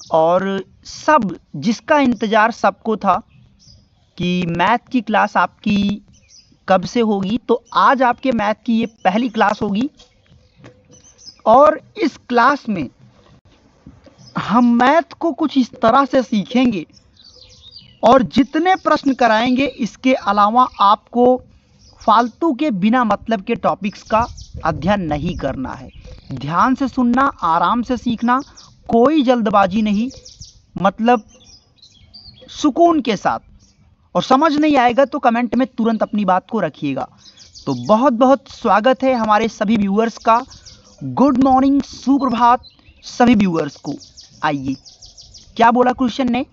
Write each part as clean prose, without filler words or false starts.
और सब जिसका इंतज़ार सबको था कि मैथ की क्लास आपकी कब से होगी, तो आज आपके मैथ की ये पहली क्लास होगी। और इस क्लास में हम मैथ को कुछ इस तरह से सीखेंगे और जितने प्रश्न कराएंगे इसके अलावा आपको फालतू के बिना मतलब के टॉपिक्स का अध्ययन नहीं करना है। ध्यान से सुनना, आराम से सीखना, कोई जल्दबाजी नहीं, मतलब सुकून के साथ। और समझ नहीं आएगा तो कमेंट में तुरंत अपनी बात को रखिएगा। तो बहुत बहुत स्वागत है हमारे सभी व्यूअर्स का। गुड मॉर्निंग, सुप्रभात सभी व्यूअर्स को। आइए, क्या बोला क्वेश्चन ने,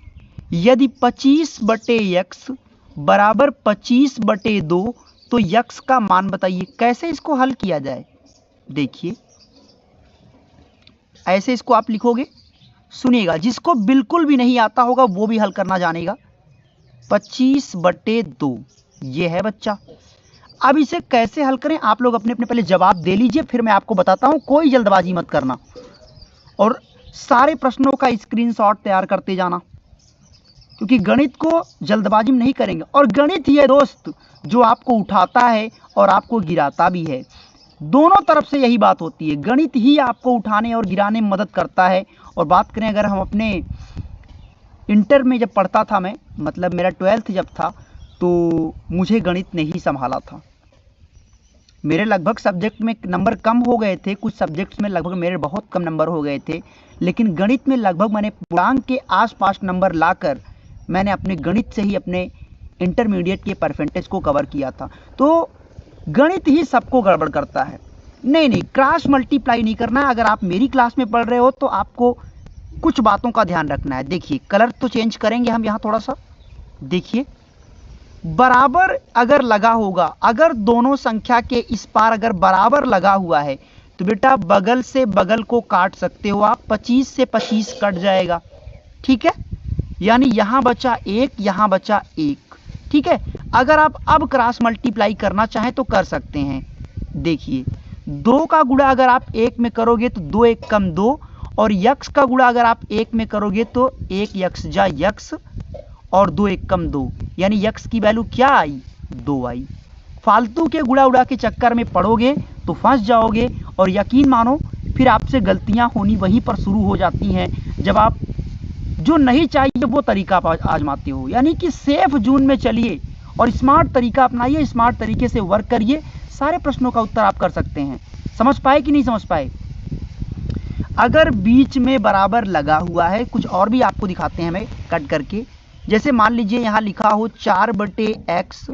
यदि 25/x बराबर 25/2 तो x का मान बताइए। कैसे इसको हल किया जाए, देखिए ऐसे इसको आप लिखोगे, सुनिएगा, जिसको बिल्कुल भी नहीं आता होगा वो भी हल करना जानेगा। 25/2 ये है बच्चा। अब इसे कैसे हल करें, आप लोग अपने अपने पहले जवाब दे लीजिए, फिर मैं आपको बताता हूं। कोई जल्दबाजी मत करना और सारे प्रश्नों का स्क्रीनशॉट तैयार करते जाना, क्योंकि गणित को जल्दबाजी में नहीं करेंगे। और गणित ही है दोस्त जो आपको उठाता है और आपको गिराता भी है। दोनों तरफ से यही बात होती है, गणित ही आपको उठाने और गिराने में मदद करता है। और बात करें अगर हम अपने इंटर में जब पढ़ता था मैं, मतलब मेरा 12th जब था, तो मुझे गणित ने ही संभाला था। मेरे लगभग सब्जेक्ट में नंबर कम हो गए थे, कुछ सब्जेक्ट्स में लगभग मेरे बहुत कम नंबर हो गए थे, लेकिन गणित में लगभग मैंने पूर्णांक के आसपास नंबर लाकर मैंने अपने गणित से ही अपने इंटरमीडिएट के परसेंटेज को कवर किया था। तो गणित ही सबको गड़बड़ करता है। नहीं, क्रॉस मल्टीप्लाई नहीं करना। अगर आप मेरी क्लास में पढ़ रहे हो तो आपको कुछ बातों का ध्यान रखना है। देखिए, कलर तो चेंज करेंगे हम यहाँ थोड़ा सा। देखिए, बराबर अगर लगा होगा, अगर दोनों संख्या के इस पार अगर बराबर लगा हुआ है तो बेटा बगल से बगल को काट सकते हो आप। 25 से 25 कट जाएगा, ठीक है, यानी यहां बचा 1, यहां बचा 1, ठीक है। अगर आप अब क्रॉस मल्टीप्लाई करना चाहें तो कर सकते हैं। देखिए, 2 का गुणा अगर आप 1 में करोगे तो 2 1 कम 2, और यक्स का गुणा अगर आप 1 में करोगे तो 1 यक्स जा यक्स, और 2 1 कम 2, यानी यक्स की वैल्यू क्या आई, 2 आई। फालतू के गुणा उड़ा के चक्कर में पड़ोगे तो फंस जाओगे, और यकीन मानो फिर आपसे गलतियां होनी वहीं पर शुरू हो जाती हैं, जब आप जो नहीं चाहिए वो तरीका आप आजमाते हो। यानी कि सेफ जोन में चलिए और स्मार्ट तरीका अपनाइए, स्मार्ट तरीके से वर्क करिए, सारे प्रश्नों का उत्तर आप कर सकते हैं। समझ पाए कि नहीं समझ पाए? अगर बीच में बराबर लगा हुआ है, कुछ और भी आपको दिखाते हैं हमें कट करके। जैसे मान लीजिए यहाँ लिखा हो 4/x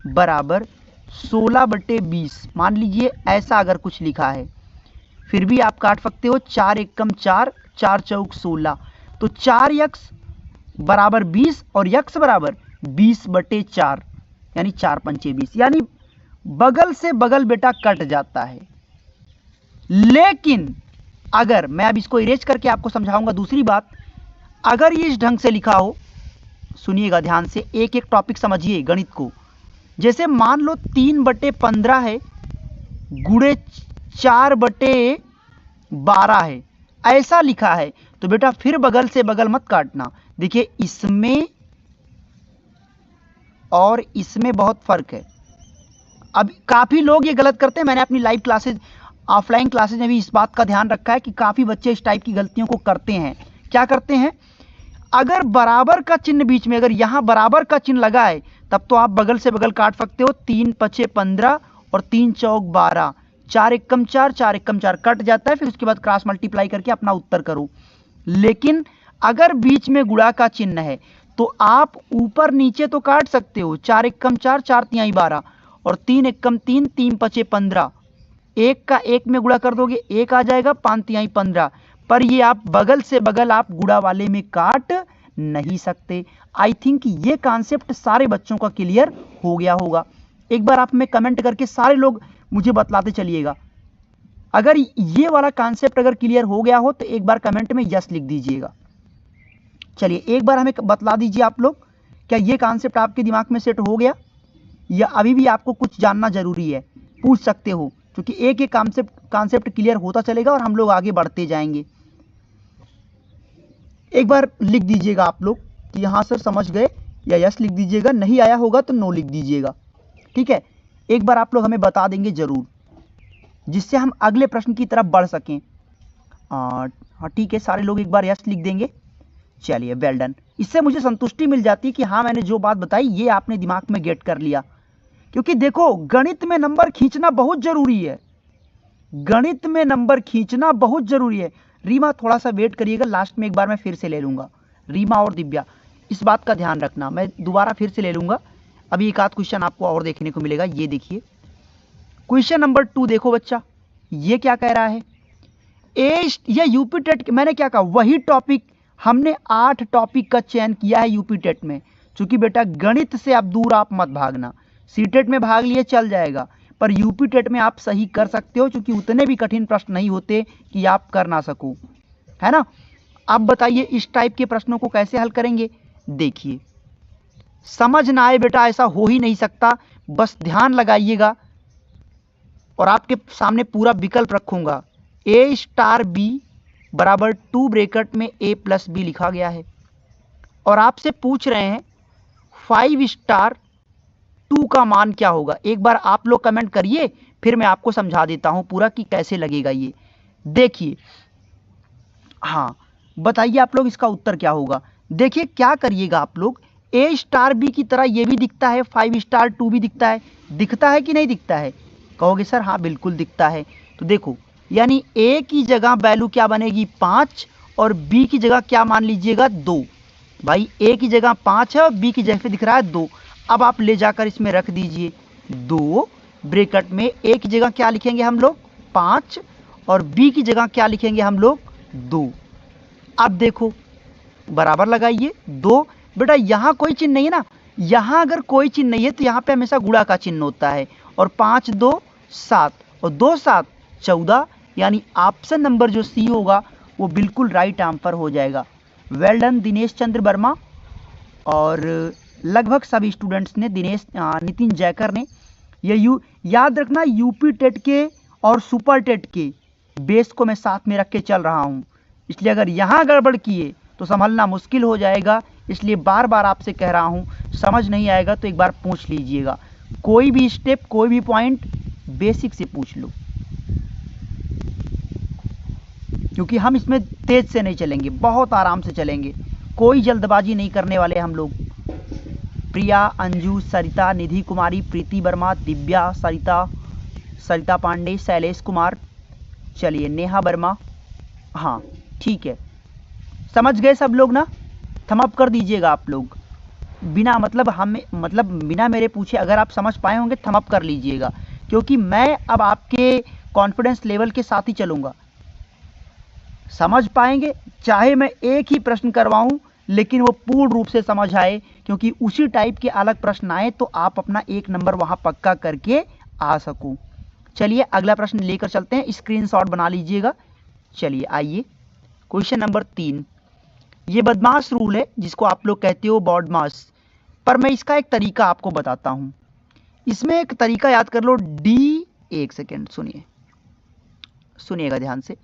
बराबर 16/20, मान लीजिए ऐसा अगर कुछ लिखा है, फिर भी आप काट सकते हो। 4 1 कम 4, 4 चौक 16, तो 4x बराबर 20 और x बराबर 20/4, यानी 4 पंचे 20, यानी बगल से बगल बेटा कट जाता है। लेकिन अगर मैं अब इसको इरेज करके आपको समझाऊंगा दूसरी बात, अगर ये इस ढंग से लिखा हो, सुनिएगा ध्यान से, एक एक टॉपिक समझिए गणित को। जैसे मान लो 3/15 है गुणे 4/12 है, ऐसा लिखा है, तो बेटा फिर बगल से बगल मत काटना। देखिए, इसमें और इसमें बहुत फर्क है। अब काफी लोग ये गलत करते हैं, मैंने अपनी लाइव क्लासेज, ऑफलाइन क्लासेज में भी इस बात का ध्यान रखा है कि काफी बच्चे इस टाइप की गलतियों को करते हैं। क्या करते हैं, अगर बराबर का चिन्ह बीच में, अगर यहां बराबर का चिन्ह लगा है, तब तो आप बगल से बगल काट सकते हो। 3 5 15 और 3 चौक 12, 4 1 कम 4, 4 1 कम 4 कट जाता है, फिर उसके बाद क्रॉस मल्टीप्लाई करके अपना उत्तर करो। लेकिन अगर बीच में गुणा का चिन्ह है तो आप ऊपर नीचे तो काट सकते हो। 4 1 कम 4, 4 तिहाई 12, और 3 1 कम 3, 3 5 15, एक का एक में गुणा कर दोगे 1 आ जाएगा, 5 तिहाई 15, पर ये आप बगल से बगल आप गुणा वाले में काट नहीं सकते। आई थिंक ये कॉन्सेप्ट सारे बच्चों का क्लियर हो गया होगा। एक बार आप में कमेंट करके सारे लोग मुझे बतलाते चलिएगा। अगर ये वाला कॉन्सेप्ट अगर क्लियर हो गया हो तो एक बार कमेंट में यस लिख दीजिएगा। चलिए, एक बार हमें बतला दीजिए आप लोग, क्या ये कॉन्सेप्ट आपके दिमाग में सेट हो गया या अभी भी आपको कुछ जानना जरूरी है? पूछ सकते हो, क्योंकि एक एक कॉन्सेप्ट क्लियर होता चलेगा और हम लोग आगे बढ़ते जाएंगे। एक बार लिख दीजिएगा आप लोग कि हाँ सर समझ गए, या यस लिख दीजिएगा, नहीं आया होगा तो नो लिख दीजिएगा। ठीक है, एक बार आप लोग हमें बता देंगे जरूर, जिससे हम अगले प्रश्न की तरफ बढ़ सकें। हाँ ठीक है, सारे लोग एक बार यस लिख देंगे। चलिए वेल डन, इससे मुझे संतुष्टि मिल जाती है कि हाँ मैंने जो बात बताई ये आपने दिमाग में गेट कर लिया। क्योंकि देखो गणित में नंबर खींचना बहुत जरूरी है, गणित में नंबर खींचना बहुत जरूरी है। रीमा थोड़ा सा वेट करिएगा, लास्ट में एक बार मैं फिर से ले लूंगा। रीमा और दिव्या इस बात का ध्यान रखना, मैं दोबारा फिर से ले लूंगा। अभी एक आध क्वेश्चन आपको और देखने को मिलेगा। ये देखिए क्वेश्चन नंबर 2 देखो बच्चा, ये क्या कह रहा है, ये यूपी टेट, मैंने क्या कहा वही टॉपिक, हमने 8 टॉपिक का चयन किया है यूपी टेट में। चूंकि बेटा गणित से अब दूर आप मत भागना, सीटेट में भाग लिए चल जाएगा, पर यूपी टेट में आप सही कर सकते हो, क्योंकि उतने भी कठिन प्रश्न नहीं होते कि आप कर ना सको, है ना। अब बताइए इस टाइप के प्रश्नों को कैसे हल करेंगे। देखिए समझ ना आए बेटा ऐसा हो ही नहीं सकता, बस ध्यान लगाइएगा और आपके सामने पूरा विकल्प रखूंगा। ए स्टार बी बराबर 2 ब्रैकेट में ए प्लस बी लिखा गया है, और आपसे पूछ रहे हैं 5 स्टार 2 का मान क्या होगा। एक बार आप लोग कमेंट करिए, फिर मैं आपको समझा देता हूं पूरा कि कैसे लगेगा ये। देखिए हाँ बताइए आप लोग इसका उत्तर क्या होगा। देखिए क्या करिएगा आप लोग, ए स्टार बी की तरह ये भी दिखता है, 5 स्टार 2 भी दिखता है कि नहीं दिखता है। कहोगे सर हाँ बिल्कुल दिखता है। तो देखो यानी ए की जगह वैल्यू क्या बनेगी 5, और बी की जगह क्या मान लीजिएगा 2। भाई ए की जगह 5 है और बी की जगह पे दिख रहा है 2। अब आप ले जाकर इसमें रख दीजिए 2 ब्रैकेट में, ए की जगह क्या लिखेंगे हम लोग 5, और बी की जगह क्या लिखेंगे हम लोग 2। अब देखो बराबर लगाइए 2। बेटा यहाँ कोई चिन्ह नहीं है ना, यहाँ अगर कोई चिन्ह नहीं है तो यहाँ पे हमेशा गुणा का चिन्ह होता है, और 5 2 7 और 2 7 14, यानी ऑप्शन नंबर जो सी होगा वो बिल्कुल राइट आंसर हो जाएगा। वेल डन दिनेश चंद्र वर्मा, और लगभग सभी स्टूडेंट्स ने, नितिन जयकर ने, ये याद रखना यूपी टेट के और सुपर टेट के बेस को मैं साथ में रख के चल रहा हूँ, इसलिए अगर यहाँ गड़बड़ किए तो संभलना मुश्किल हो जाएगा। इसलिए बार बार आपसे कह रहा हूँ, समझ नहीं आएगा तो एक बार पूछ लीजिएगा, कोई भी स्टेप कोई भी पॉइंट बेसिक से पूछ लो, क्योंकि हम इसमें तेज से नहीं चलेंगे, बहुत आराम से चलेंगे, कोई जल्दबाजी नहीं करने वाले हम लोग। प्रिया, अंजू, सरिता, निधि कुमारी, प्रीति वर्मा, दिव्या, सरिता पांडे, शैलेश कुमार, चलिए नेहा वर्मा, हाँ ठीक है समझ गए सब लोग ना। थम अप कर दीजिएगा आप लोग, बिना बिना मेरे पूछे अगर आप समझ पाए होंगे थम अप कर लीजिएगा, क्योंकि मैं अब आपके कॉन्फिडेंस लेवल के साथ ही चलूंगा। समझ पाएंगे चाहे मैं एक ही प्रश्न करवाऊं, लेकिन वो पूर्ण रूप से समझ आए, क्योंकि उसी टाइप के अलग प्रश्न आए तो आप अपना 1 नंबर वहां पक्का करके आ सको। चलिए अगला प्रश्न लेकर चलते हैं, स्क्रीनशॉट बना लीजिएगा। चलिए आइए क्वेश्चन नंबर 3, ये बदमाश रूल है जिसको आप लोग कहते हो बॉडमास, पर मैं इसका एक तरीका आपको बताता हूं। इसमें एक तरीका याद कर लो, डी, एक सेकेंड सुनिएगा ध्यान से,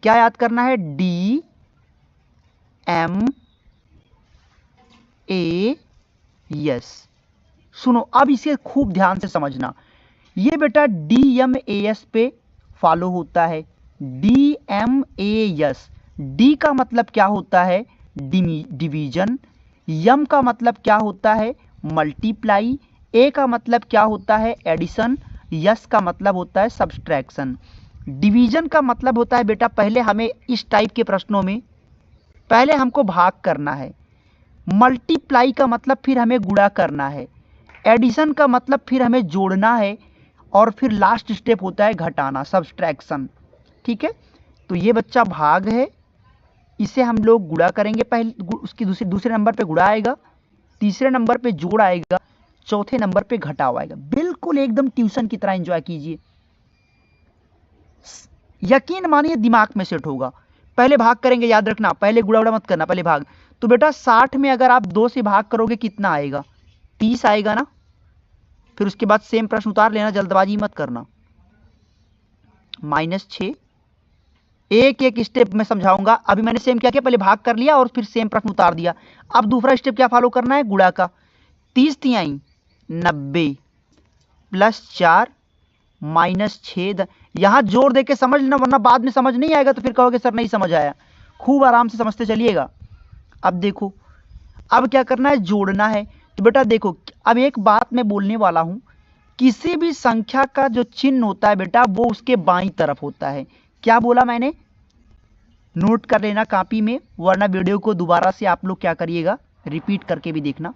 क्या याद करना है, डी एम ए एस। सुनो अब इसे खूब ध्यान से समझना, ये बेटा डी एम ए एस पे फॉलो होता है। D M A S, D का मतलब क्या होता है डिवीजन, यम का मतलब क्या होता है मल्टीप्लाई, ए का मतलब क्या होता है एडिशन, यस का मतलब होता है सब्सट्रैक्शन। डिवीजन का मतलब होता है बेटा, पहले हमें इस टाइप के प्रश्नों में पहले हमको भाग करना है, मल्टीप्लाई का मतलब फिर हमें गुणा करना है, एडिशन का मतलब फिर हमें जोड़ना है, और फिर लास्ट स्टेप होता है घटाना सब्सट्रैक्शन। ठीक है, तो ये बच्चा भाग है, इसे हम लोग गुणा करेंगे, पहले उसकी दूसरे नंबर पे गुणा आएगा, तीसरे नंबर पे जोड़ आएगा, चौथे नंबर पे घटाव आएगा। बिल्कुल एकदम ट्यूशन की तरह एंजॉय कीजिए, यकीन मानिए दिमाग में सेट होगा। पहले भाग करेंगे, याद रखना पहले गुणा उड़ा मत करना, पहले भाग। तो बेटा 60 में अगर आप 2 से भाग करोगे कितना आएगा 30 आएगा ना, फिर उसके बाद सेम प्रश्न उतार लेना, जल्दबाजी मत करना। -6, एक एक स्टेप में समझाऊंगा। अभी मैंने सेम क्या किया, पहले भाग कर लिया और फिर सेम प्रश्न उतार दिया। अब दूसरा स्टेप क्या फॉलो करना है, गुणा का। 30 तिहाई 90 प्लस 4 माइनस 6। यहां जोर दे के समझ लेना, वरना बाद में समझ नहीं आएगा तो फिर कहोगे सर नहीं समझ आया। खूब आराम से समझते चलिएगा। अब देखो, अब क्या करना है, जोड़ना है। तो बेटा देखो, अब एक बात मैं बोलने वाला हूं, किसी भी संख्या का जो चिन्ह होता है बेटा वो उसके बाईं तरफ होता है। क्या बोला मैंने, नोट कर लेना कॉपी में, वरना वीडियो को दोबारा से आप लोग क्या करिएगा, रिपीट करके भी देखना।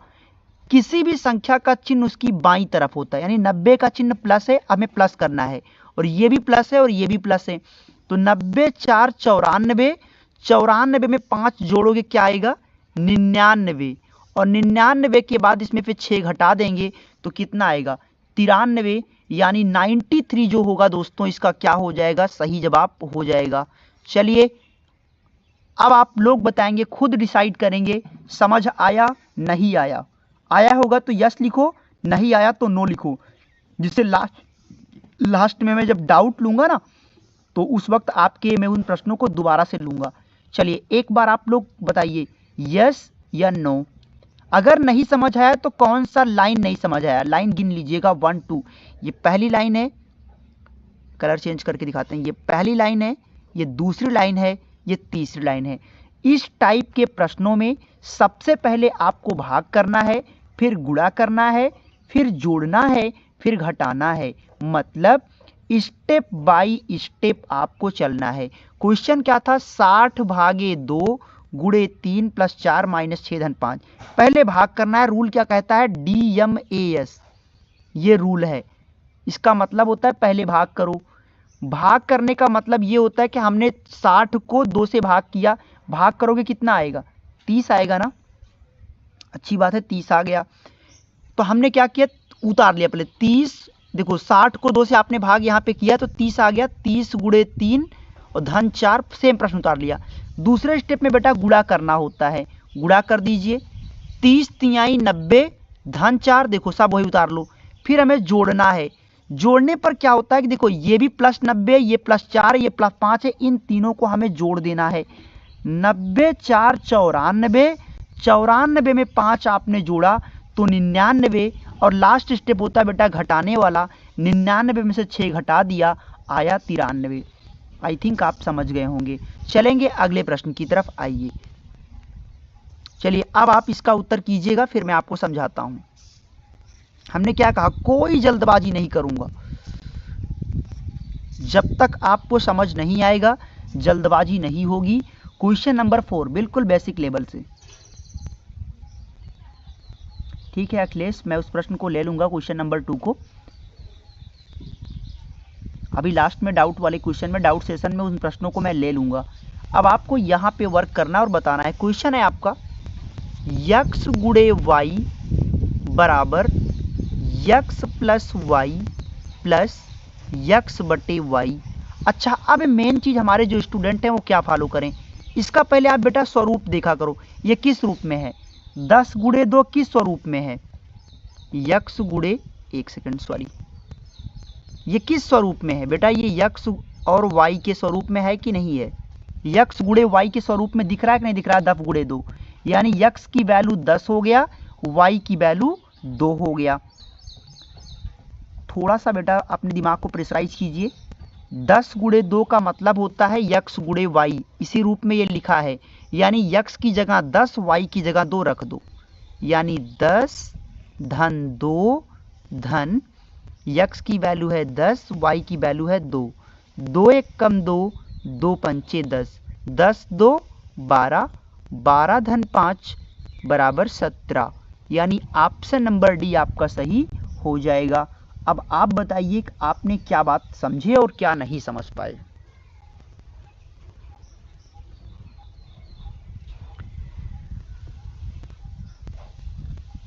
किसी भी संख्या का चिन्ह उसकी बाईं तरफ होता है, यानी 90 का चिन्ह प्लस है, हमें प्लस करना है, और ये भी प्लस है और ये भी प्लस है। तो 90 4 94, 94 में 5 जोड़ोगे क्या आएगा, 99, और 99 के बाद इसमें फिर 6 घटा देंगे तो कितना आएगा, 93, यानी 93 जो होगा दोस्तों इसका क्या हो जाएगा, सही जवाब हो जाएगा। चलिए अब आप लोग बताएंगे, खुद डिसाइड करेंगे, समझ आया नहीं आया। आया होगा तो यस लिखो, नहीं आया तो नो लिखो, जिससे लास्ट में मैं जब डाउट लूंगा ना तो उस वक्त आपके मैं उन प्रश्नों को दोबारा से लूंगा। चलिए एक बार आप लोग बताइए यस या नो। अगर नहीं समझ आया तो कौन सा लाइन नहीं समझ आया, लाइन गिन लीजिएगा 1 2। ये पहली लाइन है, कलर चेंज करके दिखाते हैं, ये पहली लाइन है, ये दूसरी लाइन है, ये तीसरी लाइन है। इस टाइप के प्रश्नों में सबसे पहले आपको भाग करना है, फिर गुणा करना है, फिर जोड़ना है, फिर घटाना है। मतलब स्टेप बाय स्टेप आपको चलना है। क्वेश्चन क्या था, 60 भागे 2 गुणे 3 प्लस 4 माइनस 6 धन 5। पहले भाग करना है, रूल क्या कहता है, DMAS, ये रूल है। इसका मतलब होता है पहले भाग करो। भाग करने का मतलब ये होता है कि हमने 60 को 2 से भाग किया, भाग करोगे कितना आएगा, 30 आएगा ना। अच्छी बात है, 30 आ गया। तो हमने क्या किया, उतार लिया पहले 30। देखो 60 को 2 से आपने भाग यहाँ पे किया तो 30 आ गया, 30 गुणे 3 और धन 4, सेम प्रश्न उतार लिया। दूसरे स्टेप में बेटा गुणा करना होता है, गुणा कर दीजिए। 30 तिहाई 90 धन 4, देखो सब वही उतार लो। फिर हमें जोड़ना है, जोड़ने पर क्या होता है कि देखो ये भी प्लस 90, ये प्लस 4, ये प्लस 5 है, इन तीनों को हमें जोड़ देना है। 90 4 94, 94 में 5 आपने जोड़ा तो 99, और लास्ट स्टेप होता है बेटा घटाने वाला। 99 में से 6 घटा दिया, आया 93। आई थिंक आप समझ गए होंगे। चलेंगे अगले प्रश्न की तरफ, आइए। चलिए अब आप इसका उत्तर कीजिएगा, फिर मैं आपको समझाता हूं। हमने क्या कहा, कोई जल्दबाजी नहीं करूंगा, जब तक आपको समझ नहीं आएगा जल्दबाजी नहीं होगी। क्वेश्चन नंबर 4 बिल्कुल बेसिक लेवल से, ठीक है अखिलेश, मैं उस प्रश्न को ले लूंगा, क्वेश्चन नंबर 2 को। अभी लास्ट में डाउट वाले क्वेश्चन में, डाउट सेशन में उन प्रश्नों को मैं ले लूंगा। अब आपको यहां पे वर्क करना और बताना है। क्वेश्चन है आपका, x गुणे वाई बराबर x plus y plus x बटे वाई। अच्छा, अब मेन चीज हमारे जो स्टूडेंट हैं वो क्या फॉलो करें, इसका पहले आप बेटा स्वरूप देखा करो, ये किस रूप में है, 10 गुणे 2 किस स्वरूप में है, x गुणे, एक सेकंड सॉरी, ये किस स्वरूप में है बेटा, ये x और y के स्वरूप में है कि नहीं है, x गुणे y के स्वरूप में दिख रहा है कि नहीं दिख रहा है, 10 गुणे 2, यानी x की वैल्यू 10 हो गया, y की वैल्यू 2 हो गया। थोड़ा सा बेटा अपने दिमाग को प्रेशराइज कीजिए। 10 गुणे 2 का मतलब होता है x गुणे y, इसी रूप में ये लिखा है, यानी x की जगह 10, y की जगह 2 रख दो, यानी 10 धन 2 धन, x की वैल्यू है 10, y की वैल्यू है 2, 2 एक कम 2, 2 पंचे 10, 10 2 12, 12 धन 5 बराबर 17, यानी ऑप्शन नंबर डी आपका सही हो जाएगा। अब आप बताइए कि आपने क्या बात समझे और क्या नहीं समझ पाए।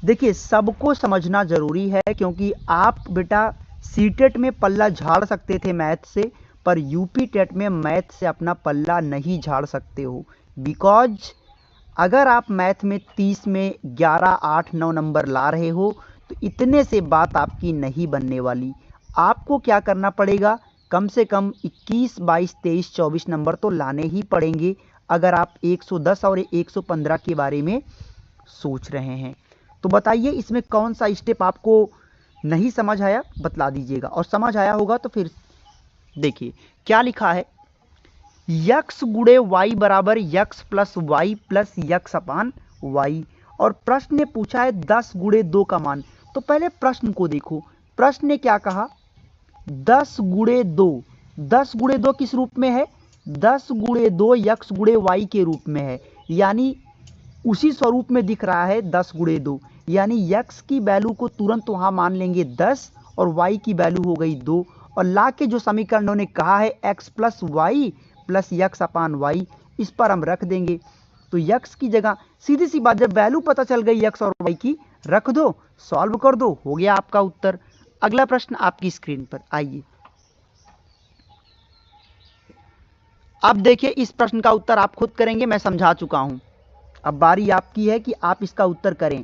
देखिए सबको समझना जरूरी है, क्योंकि आप बेटा सीटेट में पल्ला झाड़ सकते थे मैथ से, पर यूपी टेट में मैथ से अपना पल्ला नहीं झाड़ सकते हो। बिकॉज अगर आप मैथ में 30 में 11 8 9 नंबर ला रहे हो तो इतने से बात आपकी नहीं बनने वाली। आपको क्या करना पड़ेगा, कम से कम 21, 22, 23, 24 नंबर तो लाने ही पड़ेंगे अगर आप 110 और 115 के बारे में सोच रहे हैं। तो बताइए इसमें कौन सा स्टेप आपको नहीं समझ आया, बतला दीजिएगा, और समझ आया होगा तो फिर देखिए क्या लिखा है। यक्स गुणे वाई बराबर x plus y plus x upon y, और प्रश्न ने पूछा है 10 गुणे 2 का मान। तो पहले प्रश्न को देखो, प्रश्न ने क्या कहा, 10 गुणे 2। 10 गुणे 2 किस रूप में है, 10 गुणे 2 यक्स गुणे वाई के रूप में है, यानी उसी स्वरूप में दिख रहा है 10 गुणे 2, यानी यक्स की वैल्यू को तुरंत वहां मान लेंगे 10 और वाई की वैल्यू हो गई 2, और ला के जो समीकरण उन्होंने कहा है x plus y plus x upon y, इस पर हम रख देंगे। तो यक्स की जगह सीधी सी बात, जब वैल्यू पता चल गई यक्स और वाई की, रख दो, सॉल्व कर दो, हो गया आपका उत्तर। अगला प्रश्न आपकी स्क्रीन पर आइए। अब देखिए इस प्रश्न का उत्तर आप खुद करेंगे, मैं समझा चुका हूं। अब बारी आपकी है कि आप इसका उत्तर करें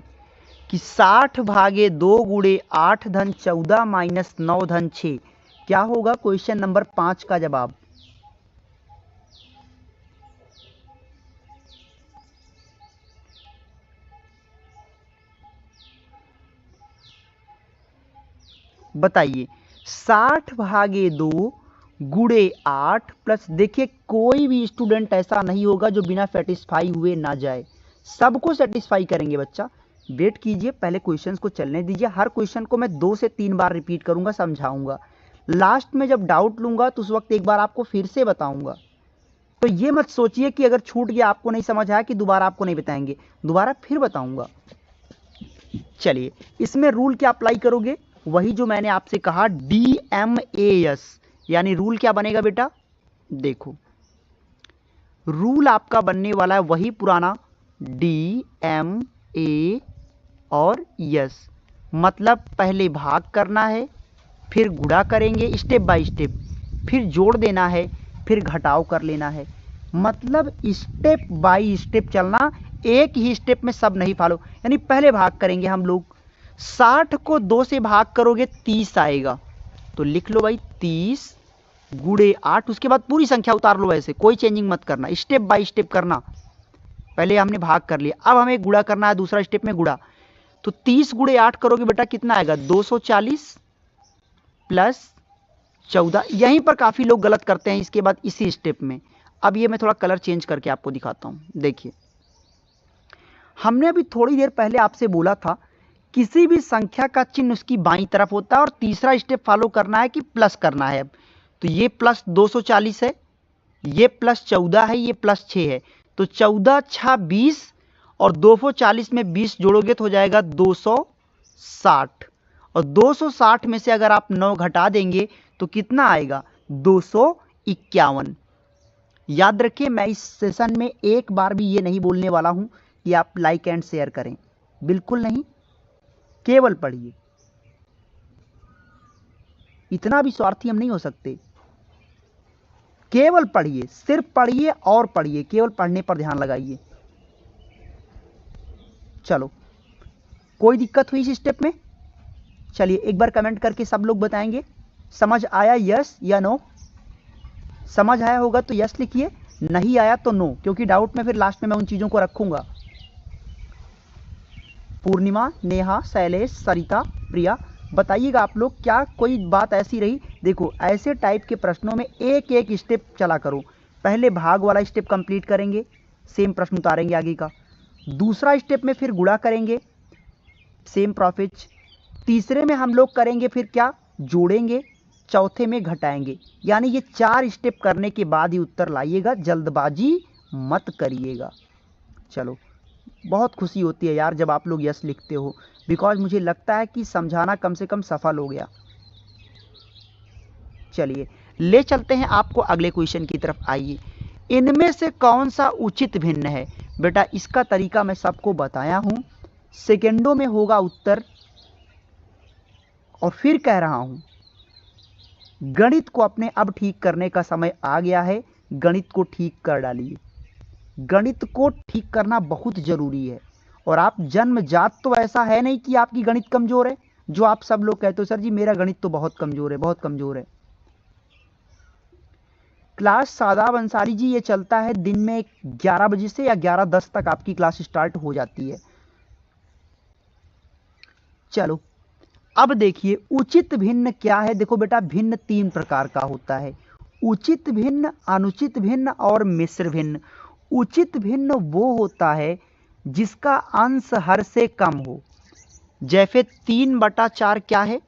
कि 60 भागे 2 गुणे 8 धन 14 माइनस 9 धन 6 क्या होगा क्वेश्चन नंबर 5 का जवाब। बताइए 60 भागे 2 गुणे 8 प्लस, देखिए कोई भी स्टूडेंट ऐसा नहीं होगा जो बिना सेटिस्फाई हुए ना जाए, सबको सेटिस्फाई करेंगे बच्चा। वेट कीजिए, पहले क्वेश्चंस को चलने दीजिए, हर क्वेश्चन को मैं 2 से 3 बार रिपीट करूंगा, समझाऊंगा, लास्ट में जब डाउट लूंगा तो उस वक्त एक बार आपको फिर से बताऊंगा। तो ये मत सोचिए कि अगर छूट गया, आपको नहीं समझ आया कि दोबारा आपको नहीं बताएंगे, दोबारा फिर बताऊंगा। चलिए इसमें रूल क्या अप्लाई करोगे, वही जो मैंने आपसे कहा DMAS, यानी रूल क्या बनेगा बेटा, देखो रूल आपका बनने वाला है वही पुराना DMA और यस, मतलब पहले भाग करना है, फिर गुणा करेंगे स्टेप बाय स्टेप, फिर जोड़ देना है, फिर घटाव कर लेना है, मतलब स्टेप बाय स्टेप चलना, एक ही स्टेप में सब नहीं फॉलो। यानी पहले भाग करेंगे हम लोग, 60 को 2 से भाग करोगे 30 आएगा, तो लिख लो भाई 30 गुणे 8, उसके बाद पूरी संख्या उतार लो, ऐसे कोई चेंजिंग मत करना, स्टेप बाय स्टेप करना। पहले हमने भाग कर लिया, अब हमें गुणा करना है, दूसरा स्टेप में गुणा। तो 30 गुणे 8 करोगे बेटा कितना आएगा, 240 प्लस 14। यहीं पर काफी लोग गलत करते हैं, इसके बाद इसी स्टेप में। अब ये मैं थोड़ा कलर चेंज करके आपको दिखाता हूं। देखिए हमने अभी थोड़ी देर पहले आपसे बोला था किसी भी संख्या का चिन्ह उसकी बाईं तरफ होता है, और तीसरा स्टेप फॉलो करना है कि प्लस करना है। तो ये प्लस 240 है, ये प्लस 14 है, ये प्लस 6 है, तो 14 6 20, और 240 में 20 जोड़ोगे तो हो जाएगा 260, और 260 में से अगर आप 9 घटा देंगे तो कितना आएगा, 251। याद रखिए मैं इस सेशन में एक बार भी ये नहीं बोलने वाला हूं कि आप लाइक एंड शेयर करें, बिल्कुल नहीं, केवल पढ़िए, इतना भी स्वार्थी हम नहीं हो सकते। केवल पढ़िए, सिर्फ पढ़िए और पढ़िए, केवल पढ़ने पर ध्यान लगाइए। चलो कोई दिक्कत हुई इस स्टेप में, चलिए एक बार कमेंट करके सब लोग बताएंगे समझ आया यस या नो। समझ आया होगा तो यस लिखिए, नहीं आया तो नो, क्योंकि डाउट में फिर लास्ट में मैं उन चीजों को रखूंगा। पूर्णिमा, नेहा, शैलेश, सरिता, प्रिया, बताइएगा आप लोग क्या कोई बात ऐसी रही। देखो ऐसे टाइप के प्रश्नों में एक एक स्टेप चला करो, पहले भाग वाला स्टेप कंप्लीट करेंगे, सेम प्रश्न उतारेंगे आगे का, दूसरा स्टेप में फिर गुणा करेंगे, सेम प्रोसेस, तीसरे में हम लोग करेंगे फिर क्या, जोड़ेंगे, चौथे में घटाएंगे। यानी ये 4 स्टेप करने के बाद ही उत्तर लाइएगा, जल्दबाजी मत करिएगा। चलो बहुत खुशी होती है यार जब आप लोग यस लिखते हो, बिकॉज मुझे लगता है कि समझाना कम से कम सफल हो गया। चलिए ले चलते हैं आपको अगले क्वेश्चन की तरफ, आइए। इनमें से कौन सा उचित भिन्न है, बेटा इसका तरीका मैं सबको बताया हूं, सेकेंडों में होगा उत्तर, और फिर कह रहा हूं गणित को अपने अब ठीक करने का समय आ गया है, गणित को ठीक कर डालिए। गणित को ठीक करना बहुत जरूरी है, और आप जन्मजात तो ऐसा है नहीं कि आपकी गणित कमजोर है, जो आप सब लोग कहते हो सर जी मेरा गणित तो बहुत कमजोर है, बहुत कमजोर है। क्लास शादाब अंसारी जी ये चलता है दिन में 11 बजे से या 11:10 तक आपकी क्लास स्टार्ट हो जाती है। चलो अब देखिए उचित भिन्न क्या है। देखो बेटा भिन्न 3 प्रकार का होता है, उचित भिन्न, अनुचित भिन्न और मिश्र भिन्न। उचित भिन्न वो होता है जिसका अंश हर से कम हो। जैसे 3/4 क्या है,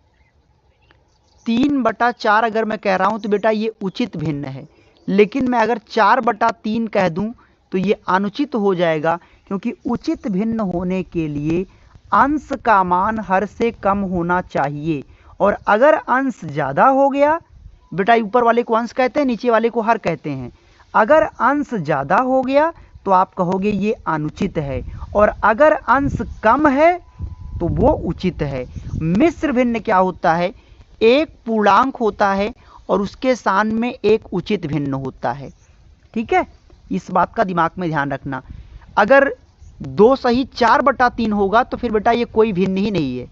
3/4 अगर मैं कह रहा हूं तो बेटा ये उचित भिन्न है, लेकिन मैं अगर 4/3 कह दूं तो ये अनुचित हो जाएगा, क्योंकि उचित भिन्न होने के लिए अंश का मान हर से कम होना चाहिए। और अगर अंश ज़्यादा हो गया, बेटा ऊपर वाले को अंश कहते हैं, नीचे वाले को हर कहते हैं। अगर अंश ज़्यादा हो गया तो आप कहोगे ये अनुचित है, और अगर अंश कम है तो वो उचित है। मिश्र भिन्न क्या होता है, एक पूर्णांक होता है और उसके स्थान में एक उचित भिन्न होता है। ठीक है, इस बात का दिमाग में ध्यान रखना। अगर 2 सही 4/3 होगा तो फिर बेटा ये कोई भिन्न ही नहीं है,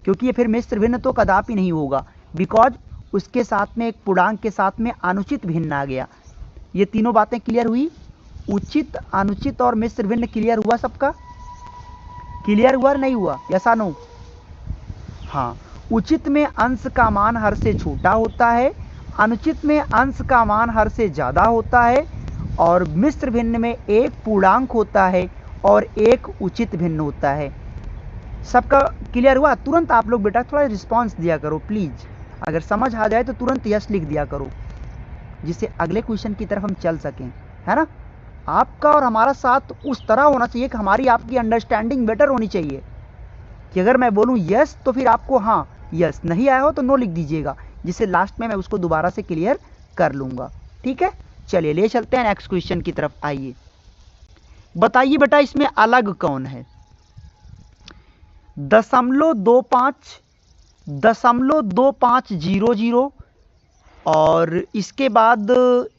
क्योंकि ये फिर मिश्र भिन्न तो कदापि नहीं होगा, बिकॉज उसके साथ में एक पूर्णांक के साथ में अनुचित भिन्न आ गया। ये तीनों बातें क्लियर हुई, उचित, अनुचित और मिश्र भिन्न क्लियर हुआ सबका? क्लियर हुआ नहीं हुआ, यस नो? हाँ, उचित में अंश का मान हर से छोटा होता है, अनुचित में अंश का मान हर से ज़्यादा होता है, और मिश्र भिन्न में एक पूर्णांक होता है और एक उचित भिन्न होता है। सबका क्लियर हुआ? तुरंत आप लोग बेटा थोड़ा रिस्पांस दिया करो प्लीज़, अगर समझ आ जाए तो तुरंत यस लिख दिया करो, जिससे अगले क्वेश्चन की तरफ हम चल सकें, है ना? आपका और हमारा साथ उस तरह होना चाहिए कि हमारी आपकी अंडरस्टैंडिंग बेटर होनी चाहिए, कि अगर मैं बोलूँ यस तो फिर आपको हाँ यस, नहीं आया हो तो नो लिख दीजिएगा, जिससे लास्ट में मैं उसको दोबारा से क्लियर कर लूँगा। ठीक है, चलिए ले चलते हैं नेक्स्ट क्वेश्चन की तरफ। आइए बताइए बेटा इसमें अलग कौन है? 0.2500 और इसके बाद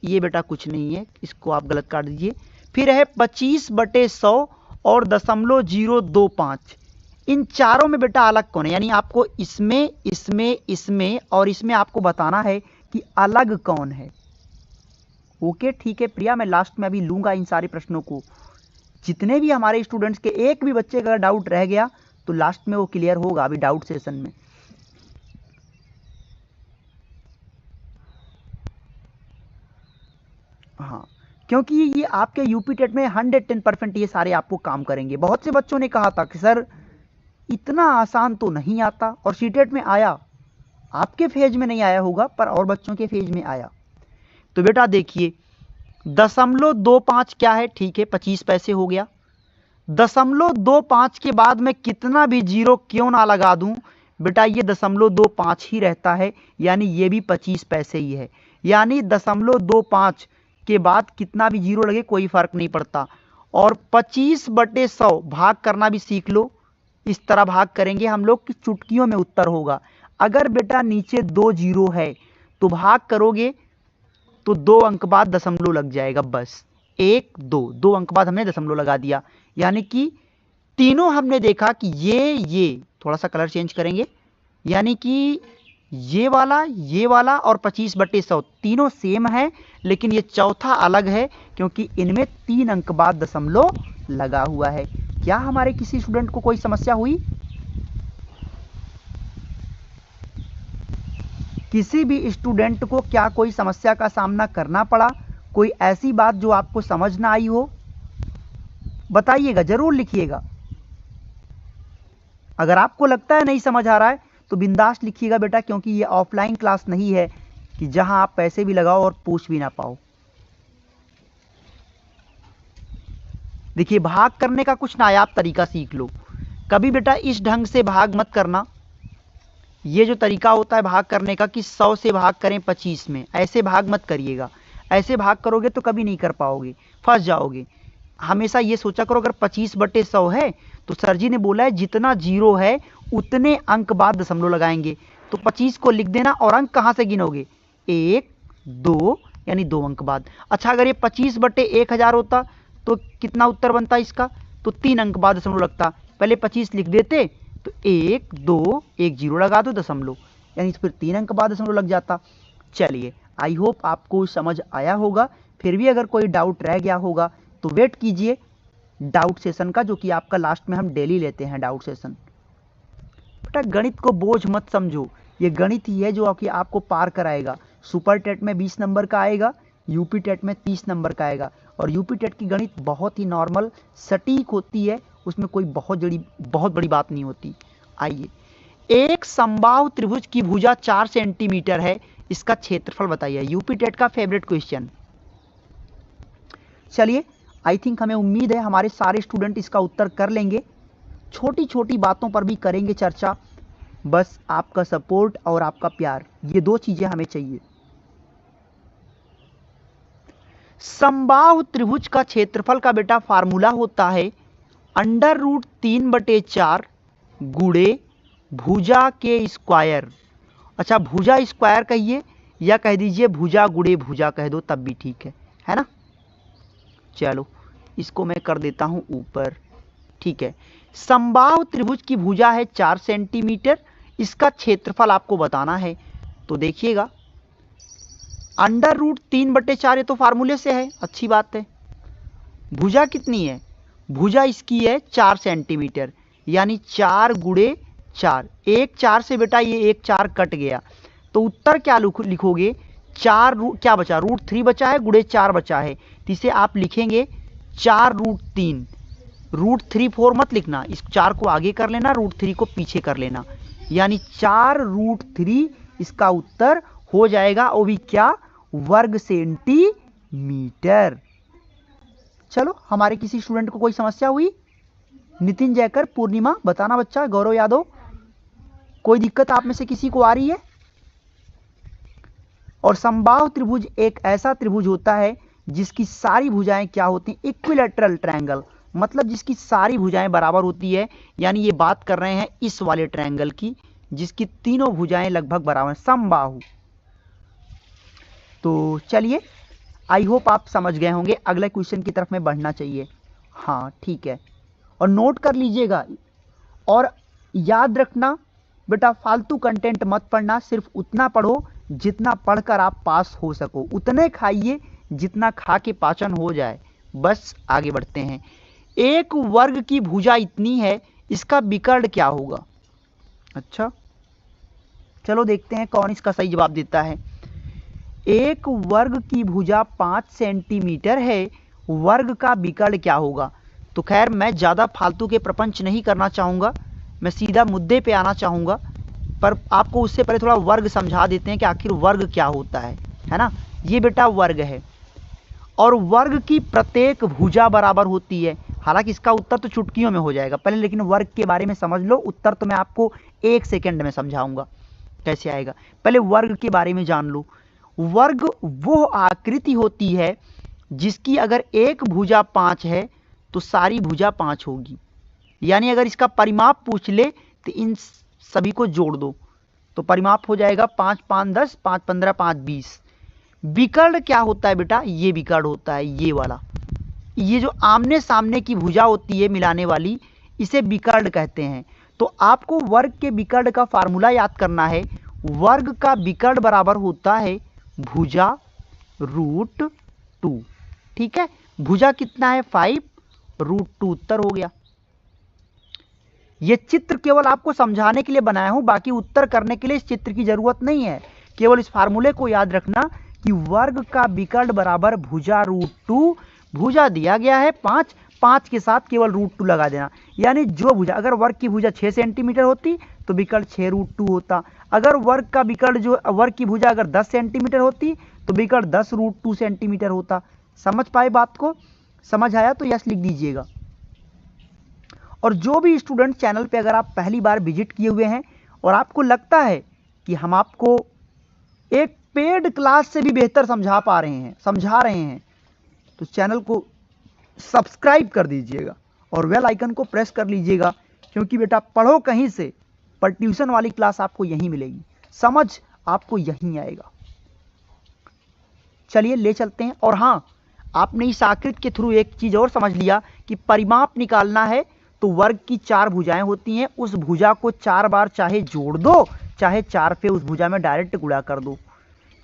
ये बेटा कुछ नहीं है, इसको आप गलत काट दीजिए। फिर है 25/100 और 0.025। इन चारों में बेटा अलग कौन है? यानी आपको इसमें, इसमें, इसमें और इसमें आपको बताना है कि अलग कौन है। ओके ठीक है प्रिया, मैं लास्ट में अभी लूंगा इन सारे प्रश्नों को। जितने भी हमारे स्टूडेंट्स के एक भी बच्चे का डाउट रह गया तो लास्ट में वो क्लियर होगा अभी डाउट सेशन में। हाँ, क्योंकि ये आपके यूपी टेट में 110% ये सारे आपको काम करेंगे। बहुत से बच्चों ने कहा था कि सर इतना आसान तो नहीं आता, और सीटेट में आया, आपके फेज में नहीं आया होगा पर और बच्चों के फेज में आया। तो बेटा देखिए 0.25 क्या है? ठीक है 25 पैसे हो गया। 0.25 के बाद मैं कितना भी जीरो क्यों ना लगा दूं, बेटा ये 0.25 ही रहता है, यानी ये भी 25 पैसे ही है। यानी 0.25 के बाद कितना भी जीरो लगे कोई फर्क नहीं पड़ता। और 25/100 भाग करना भी सीख लो, इस तरह भाग करेंगे हम लोग कि चुटकियों में उत्तर होगा। अगर बेटा नीचे 2 जीरो है तो भाग करोगे तो 2 अंक बाद दशमलव लग जाएगा, बस 1 2 अंक बाद हमने दशमलव लगा दिया। यानी कि तीनों हमने देखा कि ये थोड़ा सा कलर चेंज करेंगे, यानी कि ये वाला और 25/100 तीनों सेम है, लेकिन ये चौथा अलग है क्योंकि इनमें 3 अंक बाद दशमलव लगा हुआ है। क्या हमारे किसी स्टूडेंट को कोई समस्या हुई? किसी भी स्टूडेंट को क्या कोई समस्या का सामना करना पड़ा? कोई ऐसी बात जो आपको समझ ना आई हो? बताइएगा, जरूर लिखिएगा। अगर आपको लगता है नहीं समझ आ रहा है तो बिंदास लिखिएगा बेटा, क्योंकि ये ऑफलाइन क्लास नहीं है कि जहां आप पैसे भी लगाओ और पूछ भी ना पाओ। देखिए भाग करने का कुछ नायाब तरीका सीख लो। कभी बेटा इस ढंग से भाग मत करना, ये जो तरीका होता है भाग करने का कि 100 से भाग करें 25 में, ऐसे भाग मत करिएगा। ऐसे भाग करोगे तो कभी नहीं कर पाओगे, फंस जाओगे। हमेशा ये सोचा करो अगर 25/100 है तो सर जी ने बोला है जितना जीरो है उतने अंक बाद दशमलव लगाएंगे, तो 25 को लिख देना और अंक कहाँ से गिनोगे? 1 2 यानी 2 अंक बाद। अच्छा अगर ये 25/1000 होता तो कितना उत्तर बनता इसका? तो 3 अंक बाद दशमलव लगता। पहले 25 लिख देते तो 1 2 1 0 लगा दो दशमलव, यानी फिर 3 अंक बाद दशमलव लग जाता। चलिए आई होप आपको समझ आया होगा। फिर भी अगर कोई डाउट रह गया होगा तो वेट कीजिए डाउट सेशन का, जो कि आपका लास्ट में हम डेली लेते हैं डाउट सेशन। बेटा गणित को बोझ मत समझो, ये गणित ही है जो कि आपको पार कराएगा। सुपर टेट में 20 नंबर का आएगा, यूपी टेट में 30 नंबर का आएगा। और यूपी टेट की गणित बहुत ही नॉर्मल सटीक होती है, उसमें कोई बहुत बड़ी बात नहीं होती। आइए, एक समबाहु त्रिभुज की भुजा 4 सेंटीमीटर है, इसका क्षेत्रफल बताइए। यूपी टेट का फेवरेट क्वेश्चन। चलिए, आई थिंक हमें उम्मीद है हमारे सारे स्टूडेंट इसका उत्तर कर लेंगे। छोटी छोटी बातों पर भी करेंगे चर्चा, बस आपका सपोर्ट और आपका प्यार, ये दो चीजें हमें चाहिए। समबाहु त्रिभुज का क्षेत्रफल का बेटा फार्मूला होता है √3/4 गुणे भुजा के स्क्वायर। अच्छा, भुजा स्क्वायर कहिए या कह दीजिए भुजा गुणे भुजा कह दो तब भी ठीक है ना। चलो इसको मैं कर देता हूं ऊपर, ठीक है। समबाहु त्रिभुज की भुजा है 4 सेंटीमीटर, इसका क्षेत्रफल आपको बताना है। तो देखिएगा √3/4 ये तो फार्मूले से है, अच्छी बात है। भुजा कितनी है? भुजा इसकी है 4 सेंटीमीटर, यानी 4 गुणे 4। एक 4 से बेटा ये एक 4 कट गया, तो उत्तर क्या लिखोगे? 4 क्या बचा? √3 बचा है, गुणे 4 बचा है, तो इसे आप लिखेंगे 4√3। √3 4 मत लिखना, इस 4 को आगे कर लेना, √3 को पीछे कर लेना, यानी 4√3 इसका उत्तर हो जाएगा। वो भी क्या? वर्ग सेंटीमीटर। चलो, हमारे किसी स्टूडेंट को कोई समस्या हुई? नितिन जयकर, पूर्णिमा बताना बच्चा, गौरव यादव, कोई दिक्कत आप में से किसी को आ रही है? और समबाहु त्रिभुज एक ऐसा त्रिभुज होता है जिसकी सारी भुजाएं क्या होती हैं? इक्विलैटरल ट्रायंगल, मतलब जिसकी सारी भुजाएं बराबर होती है, यानी ये बात कर रहे हैं इस वाले ट्रायंगल की जिसकी तीनों भुजाएं लगभग बराबर हैं, समबाहु। तो चलिए, आई होप आप समझ गए होंगे। अगले क्वेश्चन की तरफ में बढ़ना चाहिए। हाँ ठीक है, और नोट कर लीजिएगा और याद रखना बेटा, फालतू कंटेंट मत पढ़ना, सिर्फ उतना पढ़ो जितना पढ़कर आप पास हो सको, उतने खाइए जितना खा के पाचन हो जाए। बस आगे बढ़ते हैं। एक वर्ग की भुजा इतनी है, इसका विकर्ण क्या होगा? अच्छा चलो देखते हैं कौन इसका सही जवाब देता है। एक वर्ग की भुजा 5 सेंटीमीटर है, वर्ग का विकर्ण क्या होगा? तो खैर मैं ज़्यादा फालतू के प्रपंच नहीं करना चाहूँगा, मैं सीधा मुद्दे पे आना चाहूँगा, पर आपको उससे पहले थोड़ा वर्ग समझा देते हैं कि आखिर वर्ग क्या होता है ना। ये बेटा वर्ग है, और वर्ग की प्रत्येक भुजा बराबर होती है। हालांकि इसका उत्तर तो चुटकियों में हो जाएगा पहले, लेकिन वर्ग के बारे में समझ लो, उत्तर तो मैं आपको 1 सेकेंड में समझाऊंगा कैसे आएगा। पहले वर्ग के बारे में जान लो। वर्ग वो आकृति होती है जिसकी अगर एक भुजा 5 है तो सारी भुजा 5 होगी, यानी अगर इसका परिमाप पूछ ले तो इन सभी को जोड़ दो तो परिमाप हो जाएगा 5 5 10, 5 15, 5 20। विकर्ण क्या होता है बेटा? ये विकर्ण होता है, ये वाला, ये जो आमने सामने की भुजा होती है मिलाने वाली, इसे विकर्ण कहते हैं। तो आपको वर्ग के विकर्ण का फार्मूला याद करना है। वर्ग का विकर्ण बराबर होता है भुजा √2। ठीक है, भुजा कितना है? 5, √2 उत्तर हो गया। ये चित्र केवल आपको समझाने के लिए बनाया हूं, बाकी उत्तर करने के लिए इस चित्र की जरूरत नहीं है। केवल इस फार्मूले को याद रखना कि वर्ग का विकर्ण बराबर भुजा √2। भुजा दिया गया है 5, 5 के साथ केवल √2 लगा देना, यानी जो भुजा, अगर वर्ग की भुजा 6 सेंटीमीटर होती तो विकर्ण 6 √2 होता। अगर वर्ग का विकर्ण जो वर्ग की भुजा अगर 10 सेंटीमीटर होती तो विकर्ण 10 √2 सेंटीमीटर होता। समझ पाए बात को? समझ आया तो यस लिख दीजिएगा। और जो भी स्टूडेंट चैनल पे अगर आप पहली बार विजिट किए हुए हैं और आपको लगता है कि हम आपको एक पेड क्लास से भी बेहतर समझा रहे हैं, तो चैनल को सब्सक्राइब कर दीजिएगा और बेल आइकन को प्रेस कर लीजिएगा, क्योंकि बेटा पढ़ो कहीं से, पर ट्यूशन वाली क्लास आपको यहीं मिलेगी, समझ आपको यहीं आएगा। चलिए ले चलते हैं। और हाँ, आपने इस आकृति के थ्रू एक चीज और समझ लिया कि परिमाप निकालना है तो वर्ग की 4 भुजाएं होती हैं, उस भुजा को 4 बार चाहे जोड़ दो चाहे 4 पे उस भुजा में डायरेक्ट गुणा कर दो।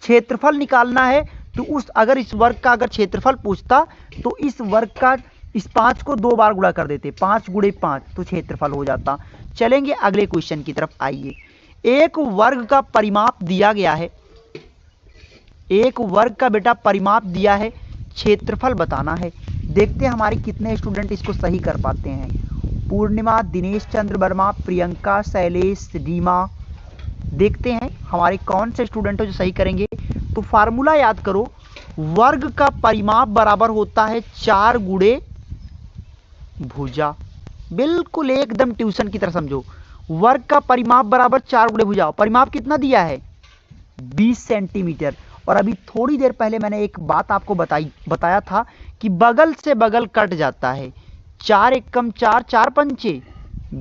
क्षेत्रफल निकालना है तो अगर इस वर्ग का अगर क्षेत्रफल पूछता तो इस वर्ग का इस 5 को 2 बार गुणा कर देते, 5 गुणे 5 तो क्षेत्रफल हो जाता। चलेंगे अगले क्वेश्चन की तरफ। आइए, एक वर्ग का परिमाप दिया गया है, एक वर्ग का बेटा परिमाप दिया है, क्षेत्रफल बताना है। देखते हैं हमारे कितने स्टूडेंट इसको सही कर पाते हैं। पूर्णिमा, दिनेश चंद्र वर्मा, प्रियंका, शैलेश, रीमा, देखते हैं हमारे कौन से स्टूडेंट हो जो सही करेंगे। तो फार्मूला याद करो, वर्ग का परिमाप बराबर होता है 4 गुणे भुजा। बिल्कुल एकदम ट्यूशन की तरह समझो, वर्ग का परिमाप बराबर 4 गुणे भुजा। परिमाप कितना दिया है? 20 सेंटीमीटर। और अभी थोड़ी देर पहले मैंने एक बात आपको बताया था कि बगल से बगल कट जाता है, 4 एकम 4, 4 पंचे